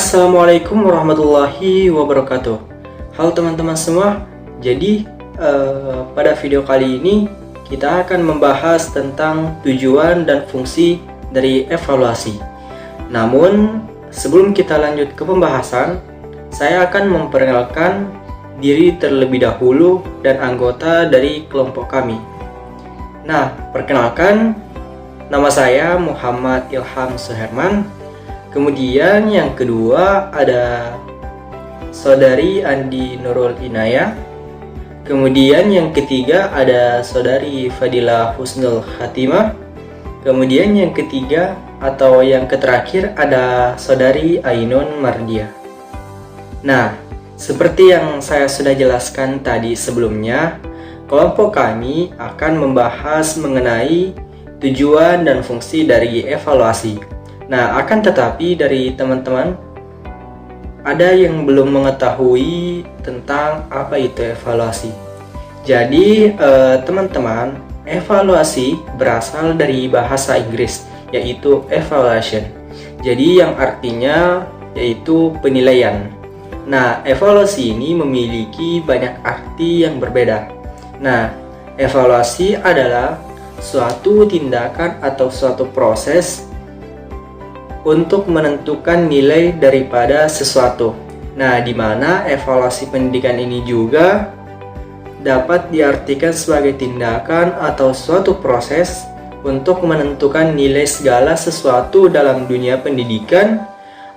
Assalamualaikum warahmatullahi wabarakatuh. Halo teman-teman semua. Jadi pada video kali ini kita akan membahas tentang tujuan dan fungsi dari evaluasi. Namun sebelum kita lanjut ke pembahasan, saya akan memperkenalkan diri terlebih dahulu dan anggota dari kelompok kami. Nah, perkenalkan, nama saya Muhammad Ilham Suherman. Kemudian yang kedua ada Saudari Andi Nurul Inayah. Kemudian yang ketiga ada Saudari Fadilah Husnul Khatimah. Kemudian yang ketiga atau yang terakhir ada Saudari Ainun Mardia. Nah, seperti yang saya sudah jelaskan tadi sebelumnya, kelompok kami akan membahas mengenai tujuan dan fungsi dari evaluasi. Nah, akan tetapi dari teman-teman ada yang belum mengetahui tentang apa itu evaluasi. Jadi, teman-teman, evaluasi berasal dari bahasa Inggris, yaitu evaluation. Jadi, yang artinya yaitu penilaian. Nah, evaluasi ini memiliki banyak arti yang berbeda. Nah, evaluasi adalah suatu tindakan atau suatu proses untuk menentukan nilai daripada sesuatu. Nah, di mana evaluasi pendidikan ini juga dapat diartikan sebagai tindakan atau suatu proses untuk menentukan nilai segala sesuatu dalam dunia pendidikan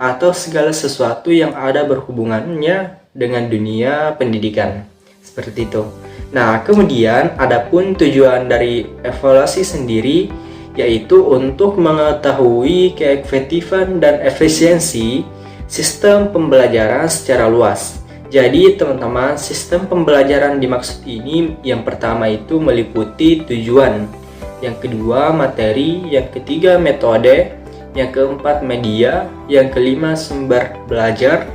atau segala sesuatu yang ada berhubungannya dengan dunia pendidikan. Seperti itu. Nah, kemudian adapun tujuan dari evaluasi sendiri yaitu untuk mengetahui keefektifan dan efisiensi sistem pembelajaran secara luas. Jadi teman-teman, sistem pembelajaran dimaksud ini yang pertama itu meliputi tujuan, yang kedua materi, yang ketiga metode, yang keempat media, yang kelima sumber belajar,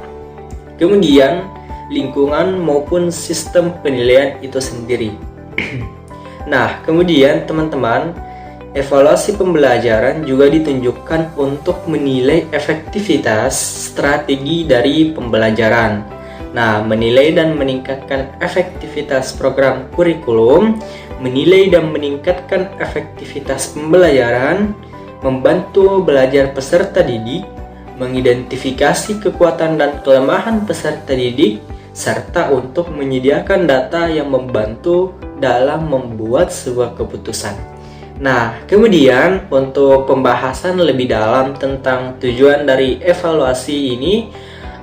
kemudian lingkungan maupun sistem penilaian itu sendiri. Nah, kemudian teman-teman, evaluasi pembelajaran juga ditunjukkan untuk menilai efektivitas strategi dari pembelajaran. Nah, menilai dan meningkatkan efektivitas program kurikulum, menilai dan meningkatkan efektivitas pembelajaran, membantu belajar peserta didik, mengidentifikasi kekuatan dan kelemahan peserta didik, serta untuk menyediakan data yang membantu dalam membuat sebuah keputusan. Nah, kemudian untuk pembahasan lebih dalam tentang tujuan dari evaluasi ini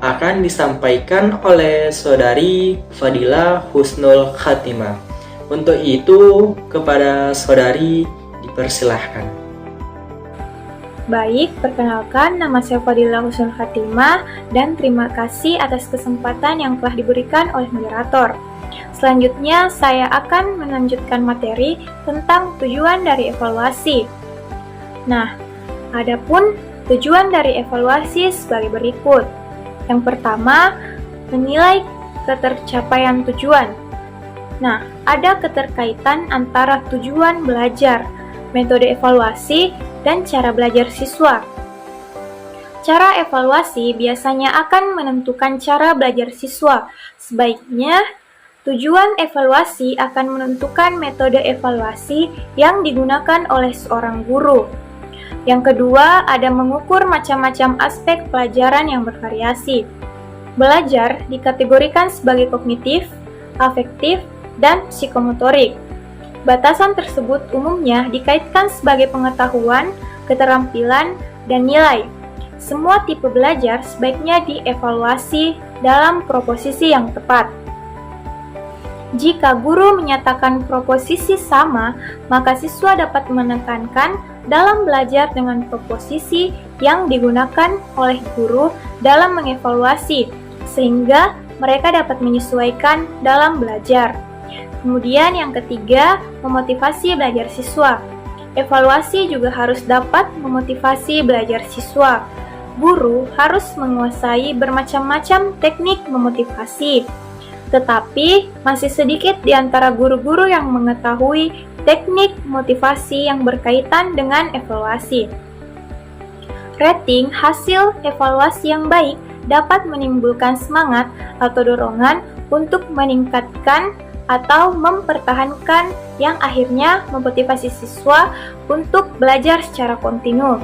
akan disampaikan oleh Saudari Fadilah Husnul Khatimah. Untuk itu, kepada Saudari dipersilahkan. Baik, perkenalkan, nama saya Fadilah Husnul Khatimah dan terima kasih atas kesempatan yang telah diberikan oleh moderator. Selanjutnya, saya akan melanjutkan materi tentang tujuan dari evaluasi. Nah, adapun tujuan dari evaluasi sebagai berikut. Yang pertama, menilai ketercapaian tujuan. Nah, ada keterkaitan antara tujuan belajar, metode evaluasi, dan cara belajar siswa. Cara evaluasi biasanya akan menentukan cara belajar siswa. Sebaiknya, tujuan evaluasi akan menentukan metode evaluasi yang digunakan oleh seorang guru. Yang kedua, ada mengukur macam-macam aspek pelajaran yang bervariasi. Belajar dikategorikan sebagai kognitif, afektif, dan psikomotorik. Batasan tersebut umumnya dikaitkan sebagai pengetahuan, keterampilan, dan nilai. Semua tipe belajar sebaiknya dievaluasi dalam proposisi yang tepat. Jika guru menyatakan proposisi sama, maka siswa dapat menekankan dalam belajar dengan proposisi yang digunakan oleh guru dalam mengevaluasi, sehingga mereka dapat menyesuaikan dalam belajar. Kemudian yang ketiga, memotivasi belajar siswa. Evaluasi juga harus dapat memotivasi belajar siswa. Guru harus menguasai bermacam-macam teknik memotivasi. Tetapi, masih sedikit di antara guru-guru yang mengetahui teknik motivasi yang berkaitan dengan evaluasi. Rating hasil evaluasi yang baik dapat menimbulkan semangat atau dorongan untuk meningkatkan atau mempertahankan yang akhirnya memotivasi siswa untuk belajar secara kontinu.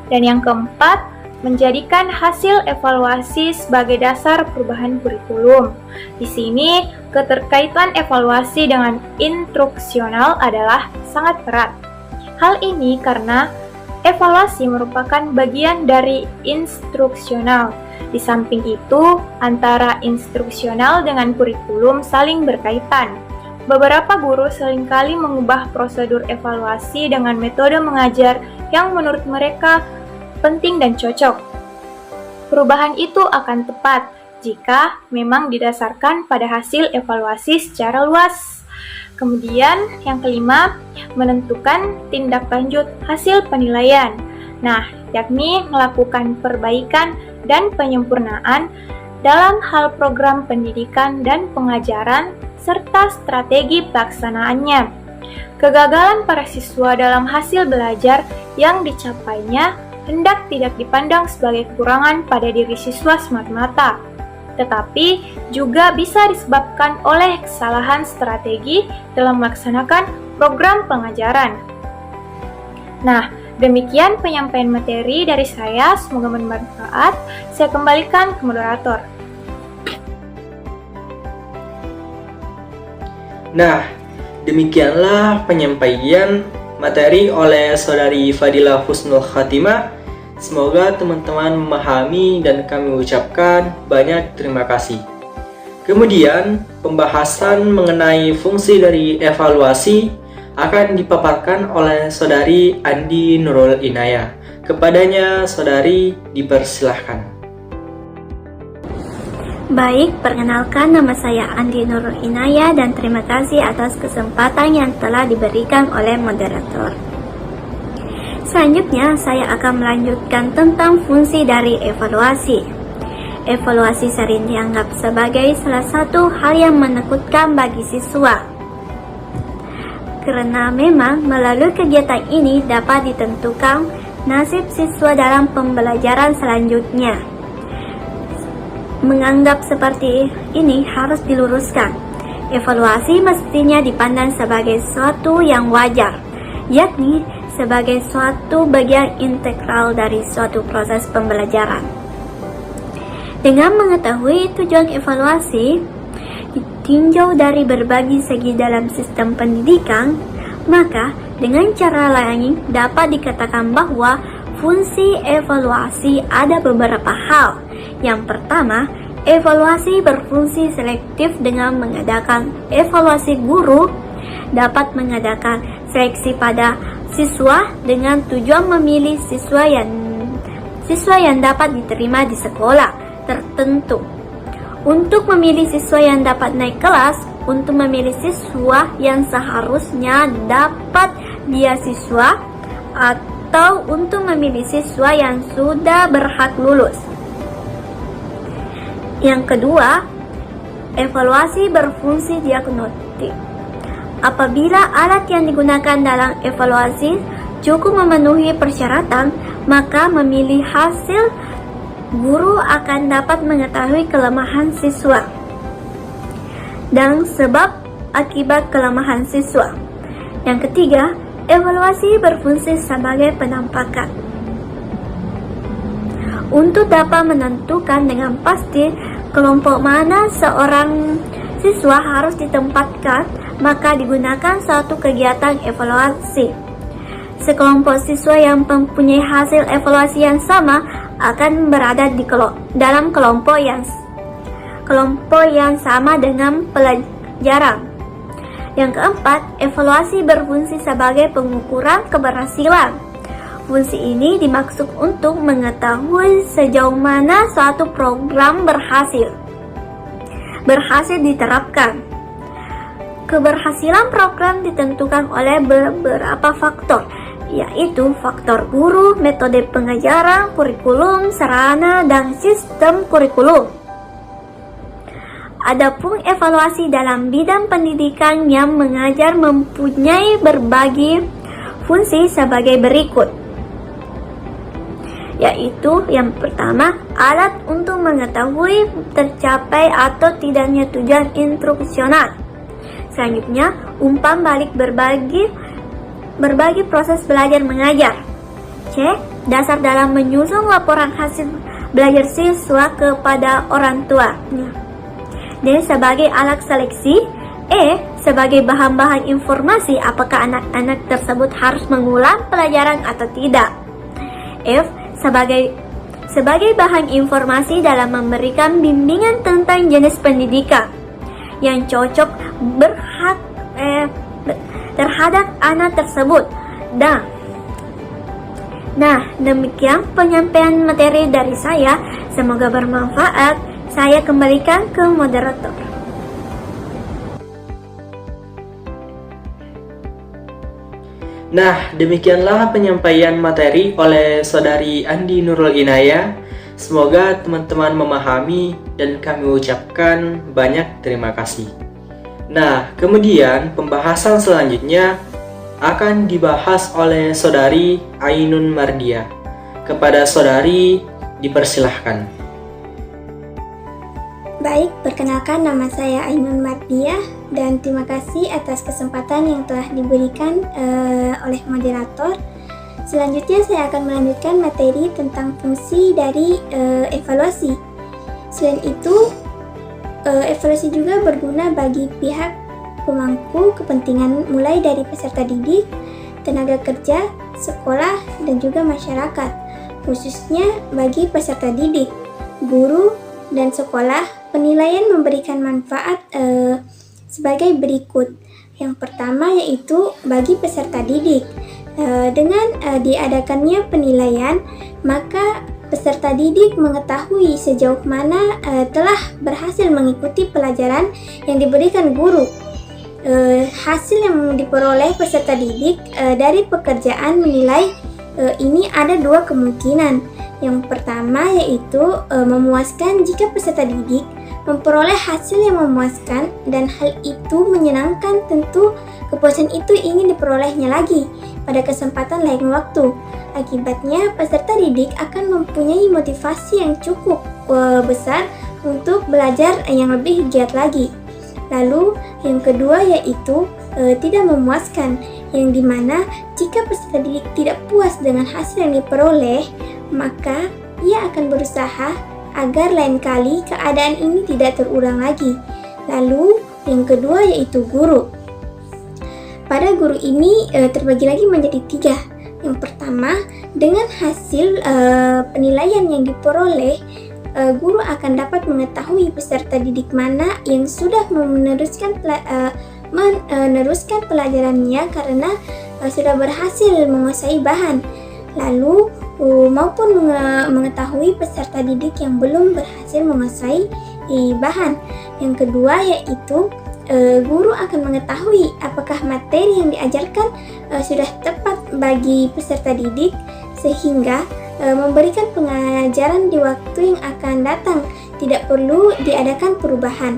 Dan yang keempat, menjadikan hasil evaluasi sebagai dasar perubahan kurikulum. Di sini, keterkaitan evaluasi dengan instruksional adalah sangat erat. Hal ini karena evaluasi merupakan bagian dari instruksional. Di samping itu, antara instruksional dengan kurikulum saling berkaitan. Beberapa guru seringkali mengubah prosedur evaluasi dengan metode mengajar yang menurut mereka penting dan cocok. Perubahan itu akan tepat jika memang didasarkan pada hasil evaluasi secara luas. Kemudian yang kelima, menentukan tindak lanjut hasil penilaian. Nah, yakni melakukan perbaikan dan penyempurnaan dalam hal program pendidikan dan pengajaran serta strategi pelaksanaannya. Kegagalan para siswa dalam hasil belajar yang dicapainya hendak tidak dipandang sebagai kekurangan pada diri siswa semata-mata, tetapi juga bisa disebabkan oleh kesalahan strategi dalam melaksanakan program pengajaran. Nah, demikian penyampaian materi dari saya, semoga bermanfaat. Saya kembalikan ke moderator. Nah, demikianlah penyampaian materi oleh Saudari Fadilah Husnul Khatimah. Semoga teman-teman memahami dan kami ucapkan banyak terima kasih. Kemudian, pembahasan mengenai fungsi dari evaluasi akan dipaparkan oleh Saudari Andi Nurul Inayah. Kepadanya, Saudari dipersilahkan. Baik, perkenalkan nama saya Andi Nurul Inayah dan terima kasih atas kesempatan yang telah diberikan oleh moderator. Selanjutnya, saya akan melanjutkan tentang fungsi dari evaluasi. Evaluasi sering dianggap sebagai salah satu hal yang menakutkan bagi siswa. Karena memang melalui kegiatan ini dapat ditentukan nasib siswa dalam pembelajaran selanjutnya. Menganggap seperti ini harus diluruskan. Evaluasi mestinya dipandang sebagai sesuatu yang wajar, yakni sebagai suatu bagian integral dari suatu proses pembelajaran. Dengan mengetahui tujuan evaluasi ditinjau dari berbagai segi dalam sistem pendidikan, maka dengan cara lain dapat dikatakan bahwa fungsi evaluasi ada beberapa hal. Yang pertama, evaluasi berfungsi selektif dengan mengadakan evaluasi guru dapat mengadakan seleksi pada siswa dengan tujuan memilih siswa yang dapat diterima di sekolah tertentu. Untuk memilih siswa yang dapat naik kelas, untuk memilih siswa yang seharusnya dapat beasiswa, atau untuk memilih siswa yang sudah berhak lulus. Yang kedua, evaluasi berfungsi diagnostik. Apabila alat yang digunakan dalam evaluasi cukup memenuhi persyaratan, maka memilih hasil guru akan dapat mengetahui kelemahan siswa dan sebab akibat kelemahan siswa. Yang ketiga, evaluasi berfungsi sebagai penampakan. Untuk dapat menentukan dengan pasti kelompok mana seorang siswa harus ditempatkan, maka digunakan suatu kegiatan evaluasi. Sekelompok siswa yang mempunyai hasil evaluasi yang sama akan berada dalam kelompok yang sama dengan pelajaran. Yang keempat, evaluasi berfungsi sebagai pengukuran keberhasilan. Fungsi ini dimaksud untuk mengetahui sejauh mana suatu program berhasil diterapkan. Keberhasilan program ditentukan oleh beberapa faktor, yaitu faktor guru, metode pengajaran, kurikulum, sarana, dan sistem kurikulum. Adapun evaluasi dalam bidang pendidikan yang mengajar mempunyai berbagai fungsi sebagai berikut, yaitu yang pertama, alat untuk mengetahui tercapai atau tidaknya tujuan instruksional. Selanjutnya, umpan balik berbagi proses belajar mengajar. C. Dasar dalam menyusun laporan hasil belajar siswa kepada orang tua. D. Sebagai alat seleksi. E. Sebagai bahan-bahan informasi apakah anak-anak tersebut harus mengulang pelajaran atau tidak. F. Sebagai bahan informasi dalam memberikan bimbingan tentang jenis pendidikan yang cocok terhadap anak tersebut. Nah, demikian penyampaian materi dari saya. Semoga bermanfaat. Saya kembalikan ke moderator. Nah, demikianlah penyampaian materi oleh Saudari Andi Nurul Inayah. Semoga teman-teman memahami dan kami ucapkan banyak terima kasih. Nah, kemudian pembahasan selanjutnya akan dibahas oleh Saudari Ainun Mardiah. Kepada Saudari, dipersilahkan. Baik, perkenalkan nama saya Ainun Mardiah dan terima kasih atas kesempatan yang telah diberikan oleh moderator. Selanjutnya saya akan melanjutkan materi tentang fungsi dari evaluasi. Selain itu, evaluasi juga berguna bagi pihak pemangku kepentingan mulai dari peserta didik, tenaga kerja, sekolah, dan juga masyarakat, khususnya bagi peserta didik, guru, dan sekolah. Penilaian memberikan manfaat sebagai berikut. Yang pertama yaitu bagi peserta didik. Dengan diadakannya penilaian, maka peserta didik mengetahui sejauh mana telah berhasil mengikuti pelajaran yang diberikan guru. Hasil yang diperoleh peserta didik dari pekerjaan menilai ini ada dua kemungkinan. Yang pertama yaitu memuaskan jika peserta didik memperoleh hasil yang memuaskan dan hal itu menyenangkan, tentu kepuasan itu ingin diperolehnya lagi pada kesempatan lain waktu. Akibatnya peserta didik akan mempunyai motivasi yang cukup besar untuk belajar yang lebih giat lagi. Lalu yang kedua yaitu tidak memuaskan, yang dimana jika peserta didik tidak puas dengan hasil yang diperoleh, maka ia akan berusaha agar lain kali keadaan ini tidak terulang lagi. Lalu yang kedua yaitu guru. Pada guru ini terbagi lagi menjadi tiga. Yang pertama, dengan hasil penilaian yang diperoleh, guru akan dapat mengetahui peserta didik mana yang sudah meneruskan pelajarannya karena sudah berhasil menguasai bahan. Lalu maupun mengetahui peserta didik yang belum berhasil menguasai bahan. Yang kedua yaitu guru akan mengetahui apakah materi yang diajarkan sudah tepat bagi peserta didik sehingga memberikan pengajaran di waktu yang akan datang, tidak perlu diadakan perubahan.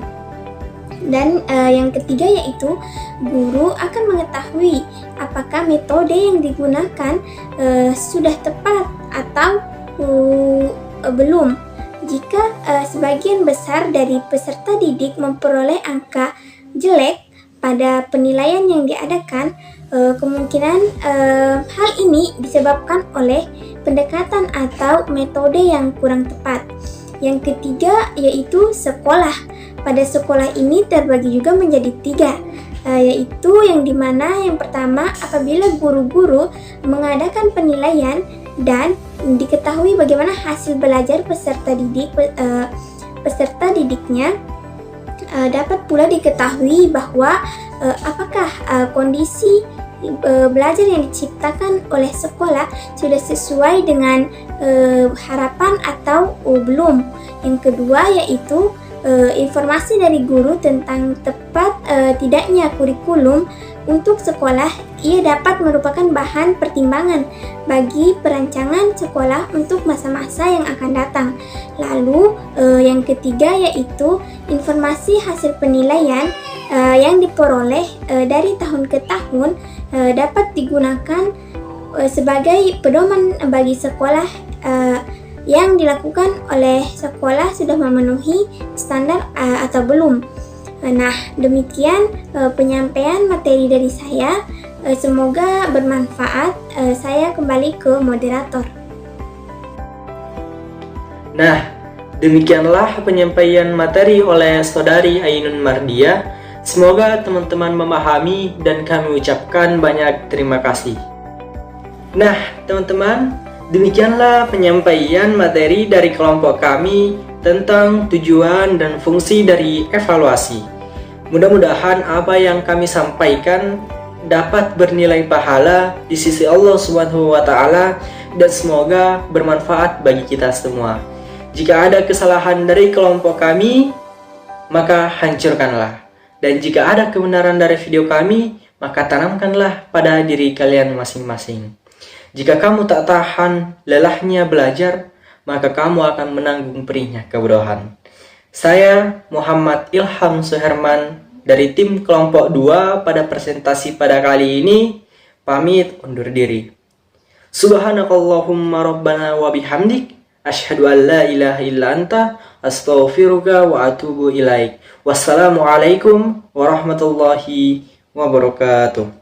Dan yang ketiga yaitu guru akan mengetahui apakah metode yang digunakan sudah tepat atau belum. Jika sebagian besar dari peserta didik memperoleh angka jelek pada penilaian yang diadakan, kemungkinan hal ini disebabkan oleh pendekatan atau metode yang kurang tepat. Yang ketiga yaitu sekolah. Pada sekolah ini terbagi juga menjadi tiga, yaitu yang dimana yang pertama apabila guru-guru mengadakan penilaian dan diketahui bagaimana hasil belajar peserta didiknya, dapat pula diketahui bahwa apakah kondisi belajar yang diciptakan oleh sekolah sudah sesuai dengan harapan atau belum. Yang kedua yaitu informasi dari guru tentang tepat tidaknya kurikulum untuk sekolah. Ia dapat merupakan bahan pertimbangan bagi perancangan sekolah untuk masa-masa yang akan datang. Lalu yang ketiga yaitu informasi hasil penilaian yang diperoleh dari tahun ke tahun dapat digunakan sebagai pedoman bagi sekolah yang dilakukan oleh sekolah sudah memenuhi standar atau belum. Nah, demikian penyampaian materi dari saya. Semoga bermanfaat. Saya kembali ke moderator. Nah, demikianlah penyampaian materi oleh Saudari Ainun Mardiah. Semoga teman-teman memahami dan kami ucapkan banyak terima kasih. Nah, teman-teman, demikianlah penyampaian materi dari kelompok kami tentang tujuan dan fungsi dari evaluasi. Mudah-mudahan apa yang kami sampaikan dapat bernilai pahala di sisi Allah Subhanahu wa Ta'ala, dan semoga bermanfaat bagi kita semua. Jika ada kesalahan dari kelompok kami, maka hancurkanlah. Dan jika ada kebenaran dari video kami, maka tanamkanlah pada diri kalian masing-masing. Jika kamu tak tahan lelahnya belajar, maka kamu akan menanggung perihnya kebodohan. Saya Muhammad Ilham Suherman dari tim kelompok 2 pada presentasi pada kali ini pamit undur diri. Subhanakallahumma rabbana wa bihamdik asyhadu an la ilaha illa anta astaghfiruka wa atubu ilaik. Wassalamualaikum warahmatullahi wabarakatuh.